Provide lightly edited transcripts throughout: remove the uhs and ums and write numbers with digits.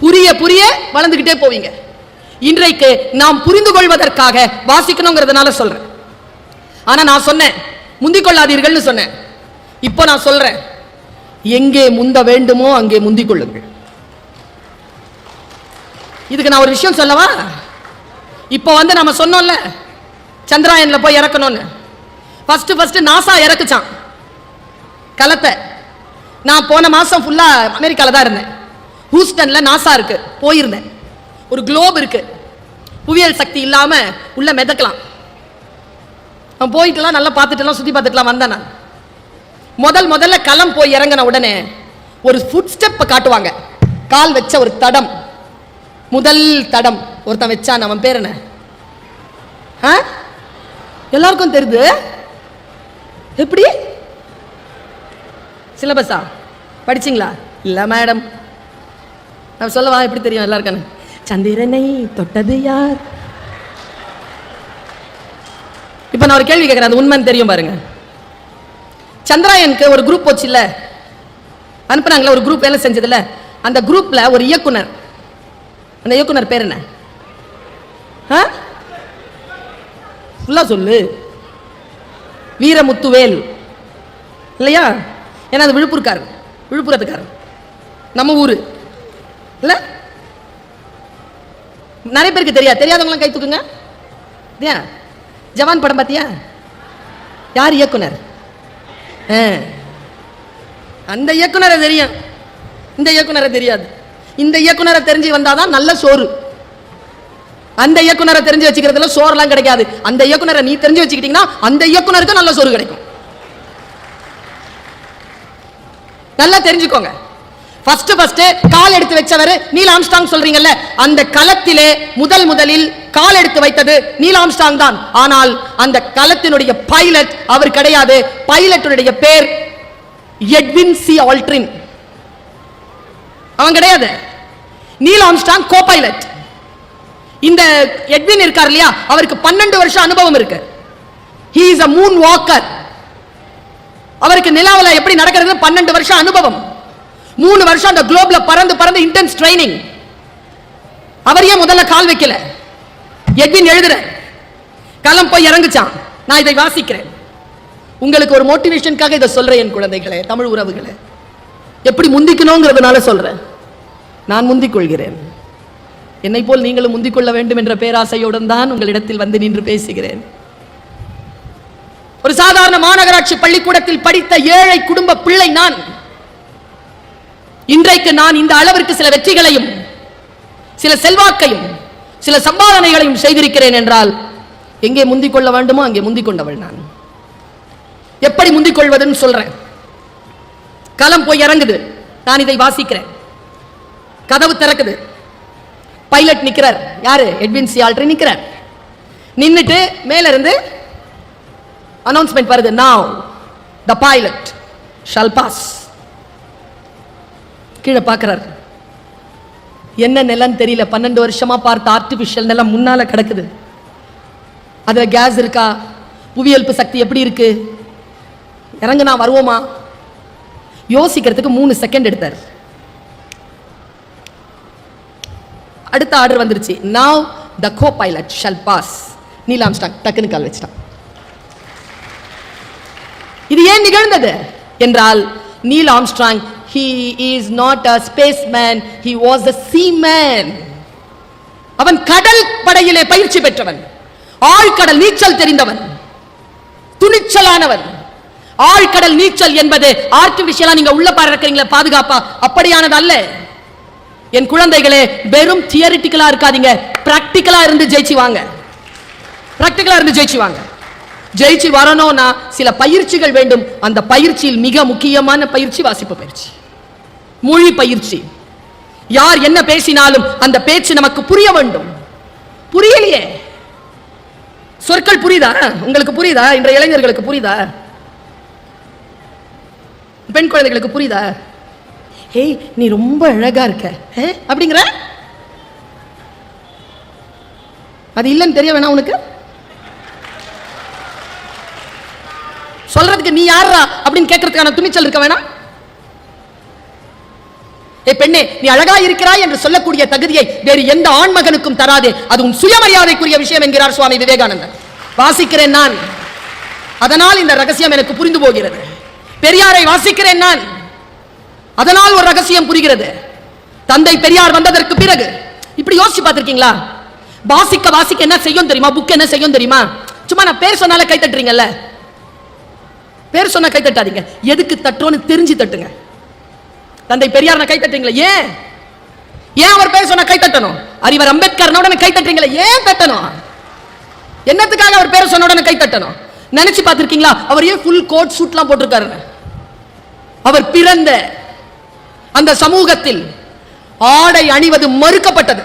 புரிய புரிய வளர்ந்துகிட்டே போவீங்க. இன்றைக்கு நாம் புரிந்து கொள்வதற்காக வாசிக்கணுங்கிறதுனால சொல்றேன். ஆனா நான் சொன்னேன் முந்திக் கொள்ளாதீர்கள் சொன்னேன். இப்போ நான் சொல்றேன், எங்கே முந்த வேண்டுமோ அங்கே முந்திக் கொள்ளுங்கள். இதுக்கு நான் ஒரு விஷயம் சொல்லவா? இப்போ நம்ம சொன்னோம்ல சந்திராயன்ல போய் இறக்கணும்னு. ஃபர்ஸ்ட் நாசா இறக்குச்சான் கலத்தை. நான் போன மாசம் ஃபுல்லா அமெரிக்கால தான் இருந்தேன். ஹூஸ்டன்ல நாசா இருக்கு, போயிருந்தேன். ஒரு குளோப் இருக்கு, புவியியல் சக்தி இல்லாம உள்ள மிதக்கலாம். நான் போயிட்டுலாம் நல்லா பார்த்துட்டுலாம் சுத்தி பார்த்துட்டுலாம் வந்தேன். நான் முதல்ல களம் போய் இறங்கின உடனே ஒரு ஃபுட் ஸ்டெப் காட்டுவாங்க. கால் வச்ச ஒரு தடம், முதல் தடம் ஒருத்தன் வச்சான். அவன் பேர் என்ன? எல்லாருக்கும் தெரியுது. எப்படி? சிலபஸா படிச்சிங்களா? இல்ல மேடம். நான் சொல்லவா? எப்படி தெரியும் எல்லாருக்கும்? சந்திரனை தொட்டது யார்? இப்ப நான் ஒரு கேள்வி கேட்கிறேன், அது உண்மைன்னு தெரியும் பாருங்க. சந்திராயனுக்கு ஒரு குரூப் போச்சு இல்ல, அனுப்புனாங்களா? ஒரு குரூப் வேலை செஞ்சதுல, அந்த குரூப்ல ஒரு இயக்குனர். அந்த இயக்குனர் பேர் என்ன? ஃபுல்லா சொல்லு. வீரமுத்துவேல் இல்லையா? ஏன்னா அது விழுப்புரத்துக்காரர், நம்ம ஊரு இல்ல. நிறைய பேருக்கு தெரியாதவங்களாம் கை தூக்குங்க. ஜவான் படம் பார்த்தியா? யார் இயக்குனர்? அந்த இயக்குனரை தெரியும், இந்த இயக்குனரை தெரியாது. இந்த இயக்குனரை தெரிஞ்சு வந்தாதான் நல்ல சோறு. அந்த இயக்குனரை தெரிஞ்சு வச்சுக்கிறதுல சோறுலாம் கிடைக்காது. அந்த இயக்குனரை நீ தெரிஞ்சு வச்சுக்கிட்டீங்கன்னா அந்த இயக்குனருக்கு நல்ல சோறு கிடைக்கும். நல்லா தெரிஞ்சுக்கோங்க. ஃபர்ஸ்ட் கால் எடுத்து வச்சவர் நீல் ஆம்ஸ்ட்ராங் சொல்றீங்கல்ல, அந்த களத்திலே முதலில் கால் எடுத்து வைத்தது நீல் ஆம்ஸ்ட்ராங் தான். ஆனால் அந்த களத்தினுடைய பைலட் அவர் கிடையாது. பைலட்டுடைய பேர் எட்வின் சி ஆல்ட்ரின். அவன் கிடையாது. Neil Armstrong co pilot. இந்த எட்வின் இருக்கார் இல்லையா, அவருக்கு 12 வருஷம் அனுபவம் இருக்கு. he is a moon walker. அவருக்கு நிலாவுல எப்படி நடக்கிறது 12 வருஷம் அனுபவம். 3 வருஷம் அந்த குளோப்ல பறந்து இன்டென்ஸ் ட்ரைனிங். அவர் ஏன் முதல்ல கால் வைக்கல? எட்வின் எழுதுற களம் போய் இறங்குச்சான். நான் இதை வாசிக்கிறேன் உங்களுக்கு ஒரு மோட்டிவேஷனுக்காக இதை சொல்றேன். என் குழந்தைகளே, தமிழ் உறவுகளே, எப்படி முந்திக்கணுங்கிறதுனால சொல்றேன். நான் முந்திக் கொள்கிறேன். என்னை போல் நீங்களும் முந்திக் கொள்ள வேண்டும் என்ற பேராசையுடன் தான் உங்களிடத்தில் வந்து நின்று பேசுகிறேன். ஒரு சாதாரண மாநகராட்சி பள்ளிக்கூடத்தில் படித்த ஏழை குடும்ப பிள்ளை நான். இன்றைக்கு நான் இந்த அளவிற்கு சில வெற்றிகளையும் சில செல்வாக்கையும் சில சம்பாதனைகளையும் செய்திருக்கிறேன் என்றால் எங்கே முந்திக் கொள்ள வேண்டுமோ அங்கே முந்திக் கொண்டவள் நான். எப்படி முந்திக் கொள்வதுன்னு சொல்றேன். களம் போய் இறங்குது, நான் இதை வாசிக்கிறேன். கதவு திறக்குது, பைலட் நிக்கிறார். யாரு? எட்வின் சி ஆல்ட்ரின் நிக்கிறார். நின்னுட்டு மேல இருந்து அனௌன்ஸ்மெண்ட் வருது, now the pilot shall pass. கீழே பார்க்கிறார். என்ன நிலம் தெரியல, 12 வருஷமா பார்த்த ஆர்டிபிஷியல் நிலம் முன்னால கிடக்குது. அதுல கேஸ் இருக்கா? புவியல்பு சக்தி எப்படி இருக்கு? இறங்குனா வருவோமா? யோசிக்கிறதுக்கு 3 செகண்ட் எடுத்தார். அடுத்த ஆர்டர் வந்துருச்சு, now the co-pilot shall pass. Neil Armstrong டக்குன்னு கால் வச்சிட்டான். இது ஏன் நிகழ்ந்தது என்றால், Neil Armstrong he is not a spaceman, he was a seaman. அவன் கடல் படையிலே பயிற்சி பெற்றவன், ஆழ்கடல் நீச்சல் தெரிந்தவன், துணிச்சலானவன். ஆழ்கடல் நீச்சல் என்பது ஆர்டிபிஷியலா நீங்க உள்ள பார்க்கறீங்களா பாதுகாப்பா, அப்படியானது அல்ல. என் குழந்தைகளே, வெறும் தியரிட்டிக்கலா இருக்காதீங்க, பிராக்டிக்கலா இருந்து ஜெயிச்சு வாங்க. பிராக்டிக்கலா இருந்து ஜெயிச்சு வாங்க. ஜெயிச்சு வரணும்னா சில பயிற்சிகள் வேண்டும். அந்த பயிற்சியில் மிக முக்கியமான பயிற்சி வாசிப்பு பயிற்சி, மொழி பயிற்சி. யார் என்ன பேசினாலும் அந்த பேச்சு நமக்கு புரிய வேண்டும். புரியலையே, சொற்கள் புரியுதா உங்களுக்கு? புரியுதா? இன்றைய இளைஞர்களுக்கு புரியுதா? பெண் குழந்தைகளுக்கு புரியுதா? ஏய், நீ ரொம்ப அழகா இருக்க அப்படிங்கிற, அது இல்லைன்னு தெரிய வேணா உனக்கு? சொல்றதுக்கு நீ யாரா அப்படின்னு கேட்கறதுக்கான துணிச்சல் இருக்க வேணாம்? பெண்ணே, நீ அழகா இருக்கிறாய் என்று சொல்லக்கூடிய தகுதியை வேறு எந்த ஆண்மகனுக்கும் தராதே, அது உன் சுயமரியாதைக்குரிய விஷயம் என்கிறார் சுவாமி விவேகானந்தர். வாசிக்கிறேன் நான், அதனால் இந்த ரகசியம் எனக்கு புரிந்து போகிறது. பெரியாரை வாசிக்கிறேன் நான், அதனால் ஒரு ரகசியம் புரிகிறது. தந்தை பெரியார் வந்ததற்கு பிறகு இப்படி யோசிச்சு பார்த்திருக்கீங்களா? வாசிக்க வாசிக்க என்ன செய்யும் தெரியுமா? புக் என்ன செய்யும் தெரியுமா? சும்மா நான் பேர் சொன்னால கை தட்டுறீங்கல்ல, பேர் சொன்னா கை தட்டாதீங்க. எதுக்கு தட்டோன்னு தெரிஞ்சு தட்டுங்க. தந்தை பெரியார் கை தட்டுறீங்களா? ஏன் ஏன் அவர் பேர் சொன்னா கை தட்டணும்? அறிவர் அம்பேத்கர் உடனே கை தட்டுறீங்களா? ஏன் தட்டணும்? என்னத்துக்காக அவர் பேர் சொன்ன உடனே கை தட்டணும்? நினைச்சு பார்த்திருக்கீங்களா? அவர் ஏன் ஃபுல் கோட் சூட்லாம் போட்டிருக்காரு? அவர் பிறந்த அந்த சமூகத்தில் ஆடை அணிவது மறுக்கப்பட்டது.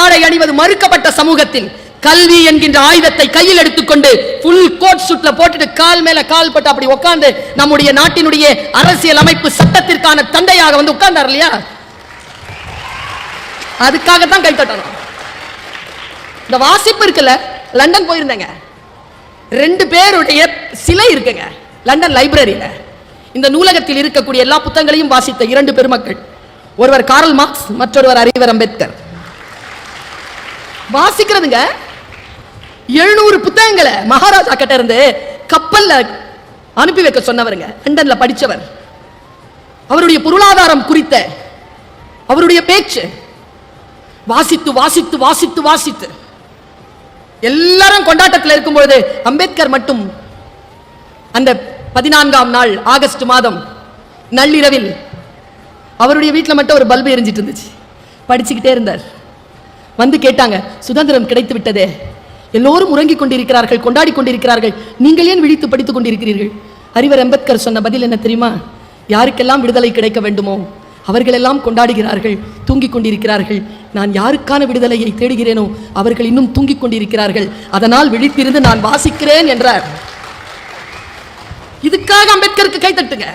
ஆடை அணிவது மறுக்கப்பட்ட சமூகத்தில் கல்வி என்கின்ற ஆயுதத்தை கையில் எடுத்துக்கொண்டு ஃபுல் கோட் சூட்ல போட்டுட்டு கால் மேல கால் போட்டு அப்படி உட்கார்ந்து நம்முடைய நாட்டினுடைய அரசியல் அமைப்பு சட்டத்திற்கான தந்தையாக வந்து உட்கார்ந்தார் இல்லையா? அதுக்காகத்தான் கை தட்டணும். இந்த வாசிப்பு இருக்குல்ல, லண்டன் போயிருந்தேங்க, 2 பேருடைய சிலை இருக்குங்க லண்டன் லைப்ரரியில. இந்த நூலகத்தில் இருக்கக்கூடிய எல்லா புத்தகங்களையும் வாசித்த 2 பெருமக்கள், ஒருவர் கார்ல் மார்க்ஸ், மற்றொருவர் அறிவர் அம்பேத்கர். வாசிக்கிறதுங்க 700 புத்தகங்களை மகாராஜா கிட்ட இருந்து கப்பல்ல அனுப்பி வைக்க சொன்னவருங்க, லண்டன்ல படிச்சவர். அவருடைய பொருளாதாரம் குறித்த அவருடைய பேச்சு வாசித்து வாசித்து வாசித்து வாசித்து எல்லாரும் கொண்டாட்டத்தில் இருக்கும்பொழுது அம்பேத்கர் மட்டும் அந்த 14ஆம் நாள் ஆகஸ்ட் மாதம் நள்ளிரவில் அவருடைய வீட்டில் மட்டும் ஒரு பல்பு எரிஞ்சிட்டு இருந்துச்சு. படிச்சுக்கிட்டே இருந்தார். வந்து கேட்டாங்க, சுதந்திரம் கிடைத்து விட்டதே, எல்லோரும் உறங்கிக் கொண்டிருக்கிறார்கள், கொண்டாடி கொண்டிருக்கிறார்கள், நீங்கள் ஏன் விழித்து படித்துக் கொண்டிருக்கிறீர்கள்? அறிவர் அம்பேத்கர் சொன்ன பதில் என்ன தெரியுமா? யாருக்கெல்லாம் விடுதலை கிடைக்க வேண்டுமோ அவர்களெல்லாம் கொண்டாடுகிறார்கள், தூங்கிக் கொண்டிருக்கிறார்கள். நான் யாருக்கான விடுதலையை தேடுகிறேனோ அவர்கள் இன்னும் தூங்கிக் கொண்டிருக்கிறார்கள், அதனால் விழித்திருந்து நான் வாசிக்கிறேன் என்றார். இதுக்காக அம்பேத்கருக்கு கை தட்டுங்க.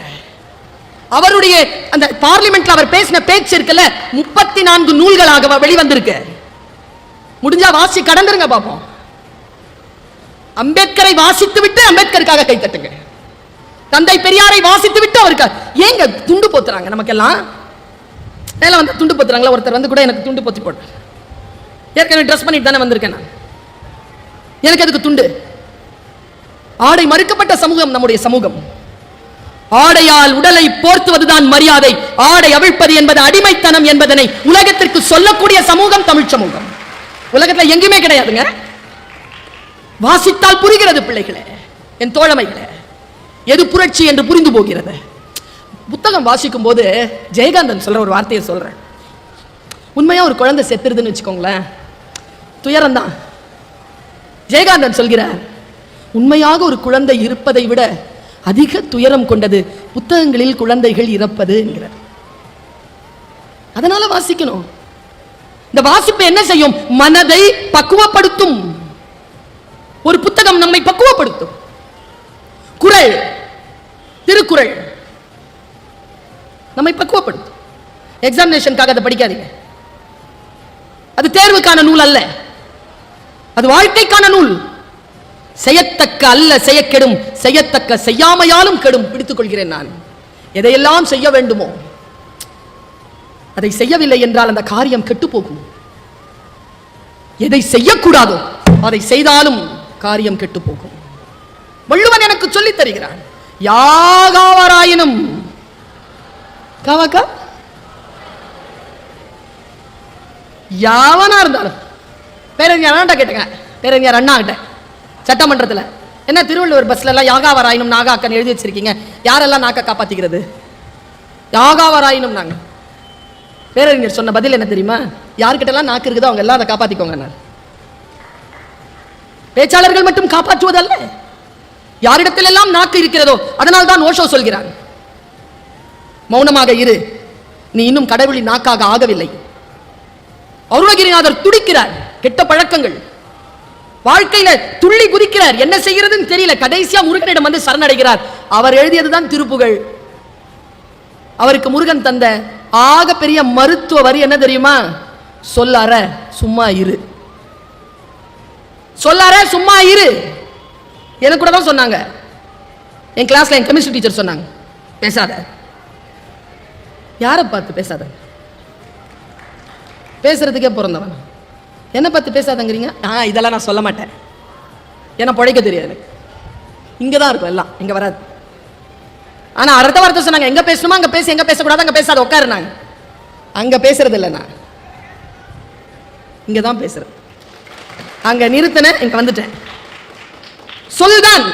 அவருடைய அந்த பார்லிமெண்ட்ல அவர் பேசின பேச்சு இருக்குல்ல, 34 நூல்களாக வெளிவந்திருக்கு. முடிஞ்சா வாசி கடந்துருங்க பாப்போம். அம்பேத்கரை வாசித்து விட்டு அம்பேத்கருக்காக கை தட்டுங்க. தந்தை பெரியாரை வாசித்து விட்டு அவருக்கு ஏங்க துண்டு போத்துறாங்க? நமக்கெல்லாம் மேல வந்து துண்டு போத்துறாங்களா? ஒருத்தர் வந்து கூட எனக்கு துண்டு போத்தி போட்டார். ஏற்கனவே ட்ரெஸ் பண்ணிட்டு தானே வந்திருக்கேன் நான், எனக்கு அதுக்கு துண்டு. ஆடை மறுக்கப்பட்ட சமூகம் நம்முடைய சமூகம். ஆடையால் உடலை போர்த்துவதுதான் மரியாதை, ஆடை அவிழ்ப்பது என்பது அடிமைத்தனம் என்பதனை உலகத்திற்கு சொல்லக்கூடிய சமூகம் தமிழ் சமூகம். உலகத்தில் எங்குமே கிடையாதுங்க. வாசித்தால் புரிகிறது பிள்ளைகளே, என் தோழமைகளே, எது புரட்சி என்று புரிந்து போகிறது. புத்தகம் வாசிக்கும் போது ஜெயகாந்தன் சொல்ற ஒரு வார்த்தையை சொல்றேன். உண்மையா ஒரு குழந்தை செத்துருதுன்னு வச்சுக்கோங்களேன், துயரம் தான். ஜெயகாந்தன் சொல்கிறார், உண்மையாக ஒரு குழந்தை இருப்பதை விட அதிக துயரம் கொண்டது புத்தகங்களில் குழந்தைகள் இறப்பது என்கிறார். அதனால வாசிக்கணும். இந்த வாசிப்பு என்ன செய்யும்? மனதை பக்குவப்படுத்தும். ஒரு புத்தகம் நம்மை பக்குவப்படுத்தும். குறள், திருக்குறள் நம்மை பக்குவப்படுத்தும். எக்ஸாமினேஷனுக்காக அதை படிக்காதீங்க. அது தேர்வுக்கான நூல் அல்ல, அது வாழ்க்கைக்கான நூல். செய்யத்தக்க அல்ல செய்யக்கெடும், செய்யத்தக்க செய்யாமையாலும் கெடும். பிடித்துக் கொள்கிறேன் நான். எதையெல்லாம் செய்ய வேண்டுமோ அதை செய்யவில்லை என்றால் அந்த காரியம் கெட்டு போகும். எதை செய்யக்கூடாதோ அதை செய்தாலும் காரியம் கெட்டு போகும். வள்ளுவன் எனக்கு சொல்லித் தருகிறான், யாகாவராயினும் காவாக்கா யாவனா இருந்தாலும். பேரறிஞர் அண்ணா கேட்டுங்க, பேரறிஞர் அண்ணா கிட்ட சட்டமன்றத்தில், என்ன திருவள்ளுவர் பஸ்ல எல்லாம் யாகாவராயினும் நாகாக்கன் எழுதி வச்சிருக்கீங்க, யாரெல்லாம் நாக்க காப்பாத்திக்கிறது? யாகாவராயினும் நாங்க. பேரறிஞர் சொன்ன பதில் என்ன தெரியுமா? யார்கிட்ட எல்லாம் நாக்கு இருக்குதோ அவங்க எல்லாம் அதை காப்பாத்திக்கோங்க. பேச்சாளர்கள் மட்டும் காப்பாற்றுவதல்ல, யாரிடத்தில் எல்லாம் நாக்கு இருக்கிறதோ. அதனால் தான் ஓஷோ சொல்கிறான், மௌனமாக இரு, நீ இன்னும் கடவுளின் நாக்காக ஆகவில்லை. அருணகிரிநாதர் துடிக்கிறார், கெட்ட பழக்கங்கள் வாழ்க்கையில துள்ளி குதிக்கிறார், என்ன செய்யறதுன்னு தெரியல. கடைசியா முருகனிடம் வந்து சரணடைகிறார். அவர் எழுதியதுதான் திருப்புகழ். அவருக்கு முருகன் தந்த ஆக பெரிய மருத்துவ வரி என்ன தெரியுமா? சொல்லார சும்மா இரு, சொல்லார சும்மா இரு. எனக்கு கூட தான் சொன்னாங்க, என் கிளாஸ்ல என் கெமிஸ்ட்ரி டீச்சர் சொன்னாங்க, பேசாத. யாரை பார்த்து பேசாத? பேசுறதுக்கே பிறந்தவன் என்ன பார்த்து பேசாதங்கிறீங்க? இதெல்லாம் நான் சொல்ல மாட்டேன், ஏன்னா பழைக்க தெரியாது. இங்கதான் இருக்கும் எல்லாம், இங்க வராது. ஆனா அடுத்த வார்த்தை சொன்னாங்க, எங்க பேசணுமா அங்க பேச, எங்க பேசக்கூடாது அங்க பேசாத, உட்காருனாங்க. அங்க பேசுறது இல்லை, நான் இங்கதான் பேசுறது. அங்க நிறுத்தின, இங்க வந்துட்டேன். சொல்தான்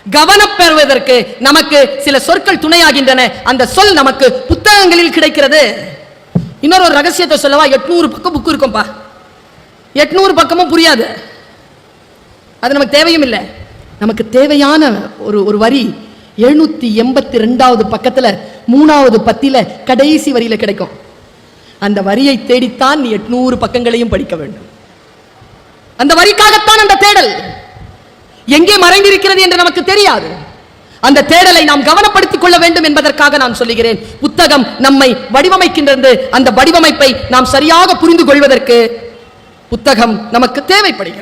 கவனப்பெறுவதற்கு நமக்கு சில சொற்கள் துணையாகின்றன. அந்த சொல் நமக்கு புத்தகங்களில் கிடைக்கிறது. இன்னொரு ரகசியத்தை சொல்லவா? 800 பக்கம் புக் இருக்கும்பா. 800 பக்கமும் புரியாது, அது நமக்கு தேவையும் இல்லை. நமக்கு தேவையான ஒரு வரி 782வது பக்கத்துல 3வது பத்தில கடைசி வரியில கிடைக்கும். அந்த வரியை தேடித்தான் நீ 800 பக்கங்களையும் படிக்க வேண்டும். அந்த வரிக்காகத்தான் அந்த தேடல். எங்கே மறைந்திருக்கிறது என்று நமக்கு தெரியாது. அந்த தேடலை நாம் கவனப்படுத்திக் கொள்ள வேண்டும் என்பதற்காக நான் சொல்லுகிறேன். புத்தகம் நம்மை வடிவமைக்கின்றது. அந்த வடிவமைப்பை நாம் சரியாக புரிந்து கொள்வதற்கு புத்தகம் நமக்கு தேவைப்படுகிறது.